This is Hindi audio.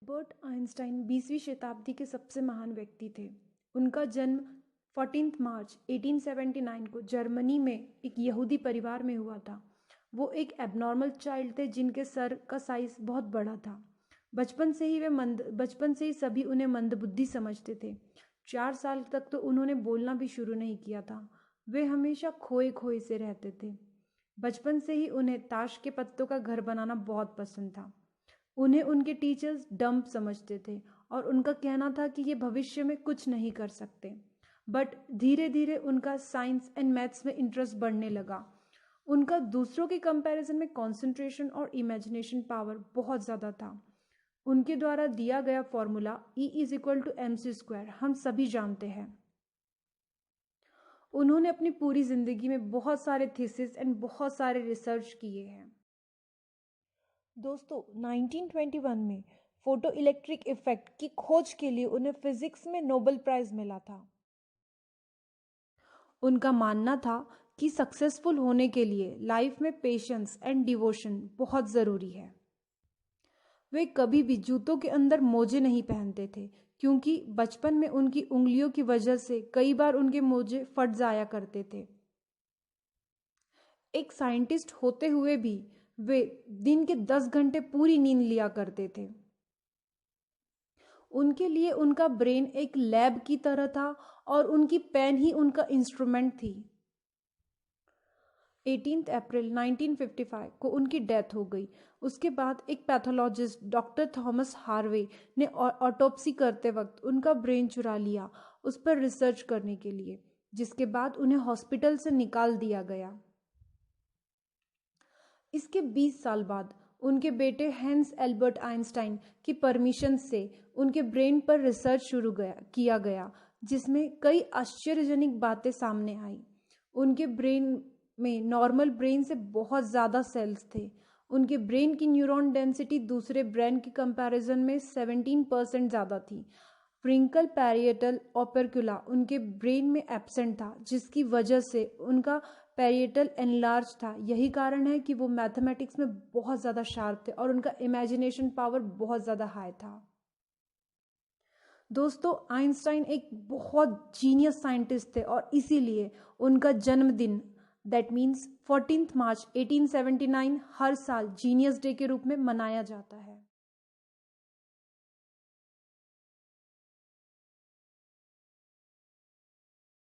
अल्बर्ट आइंस्टाइन 20वीं शताब्दी के सबसे महान व्यक्ति थे। उनका जन्म 14 मार्च 1879 को जर्मनी में एक यहूदी परिवार में हुआ था। वो एक एबनॉर्मल चाइल्ड थे जिनके सर का साइज बहुत बड़ा था। बचपन से ही सभी उन्हें मंदबुद्धि समझते थे। 4 साल तक तो उन्होंने बोलना भी शुरू नहीं किया था। वे हमेशा खोए खोए से रहते थे। बचपन से ही उन्हें ताश के पत्तों का घर बनाना बहुत पसंद था। उन्हें उनके टीचर्स डम्प समझते थे और उनका कहना था कि ये भविष्य में कुछ नहीं कर सकते। बट धीरे धीरे उनका साइंस एंड मैथ्स में इंटरेस्ट बढ़ने लगा। उनका दूसरों के कंपैरिजन में कंसंट्रेशन और इमेजिनेशन पावर बहुत ज़्यादा था। उनके द्वारा दिया गया फॉर्मूला E=mc² हम सभी जानते हैं। उन्होंने अपनी पूरी जिंदगी में बहुत सारे थीसिस एंड बहुत सारे रिसर्च किए हैं। दोस्तों, 1921 में फोटो इलेक्ट्रिक इफेक्ट की खोज के लिए उन्हें फिजिक्स में नोबेल प्राइज मिला था। उनका मानना था कि सक्सेसफुल होने के लिए लाइफ में पेशेंस एंड डिवोशन बहुत ज़रूरी है। वे कभी भी जूतों के अंदर मोजे नहीं पहनते थे क्योंकि बचपन में उनकी उंगलियों की वजह से कई बार उनके मोजे फट जाया करते थे। एक साइंटिस्ट होते हुए भी वे दिन के 10 घंटे पूरी नींद लिया करते थे। उनके लिए उनका ब्रेन एक लैब की तरह था और उनकी पेन ही उनका इंस्ट्रूमेंट थी। 18 अप्रैल 1955 को उनकी डेथ हो गई। उसके बाद एक पैथोलॉजिस्ट डॉक्टर थॉमस हार्वे ने ऑटोप्सी करते वक्त उनका ब्रेन चुरा लिया उस पर रिसर्च करने के लिए, जिसके बाद उन्हें हॉस्पिटल से निकाल दिया गया। इसके 20 साल बाद उनके बेटे हैंस एल्बर्ट आइंस्टाइन की परमिशन से उनके ब्रेन पर रिसर्च शुरू किया गया, जिसमें कई आश्चर्यजनक बातें सामने आई। उनके ब्रेन में नॉर्मल ब्रेन से बहुत ज़्यादा सेल्स थे। उनके ब्रेन की न्यूरॉन डेंसिटी दूसरे ब्रेन के कंपैरिजन में 17% ज़्यादा थी। फ्रिंकल पैरिएटल ओपेर्कुला उनके ब्रेन में एब्सेंट था, जिसकी वजह से उनका पैरिएटल एनलार्ज था। यही कारण है कि वो मैथमेटिक्स में बहुत ज़्यादा शार्प थे और उनका इमेजिनेशन पावर बहुत ज़्यादा हाई था। दोस्तों, आइंस्टाइन एक बहुत जीनियस साइंटिस्ट थे और इसीलिए उनका जन्मदिन दैट मीन्स 14 मार्च 1879 हर साल जीनियस डे के रूप में मनाया जाता है।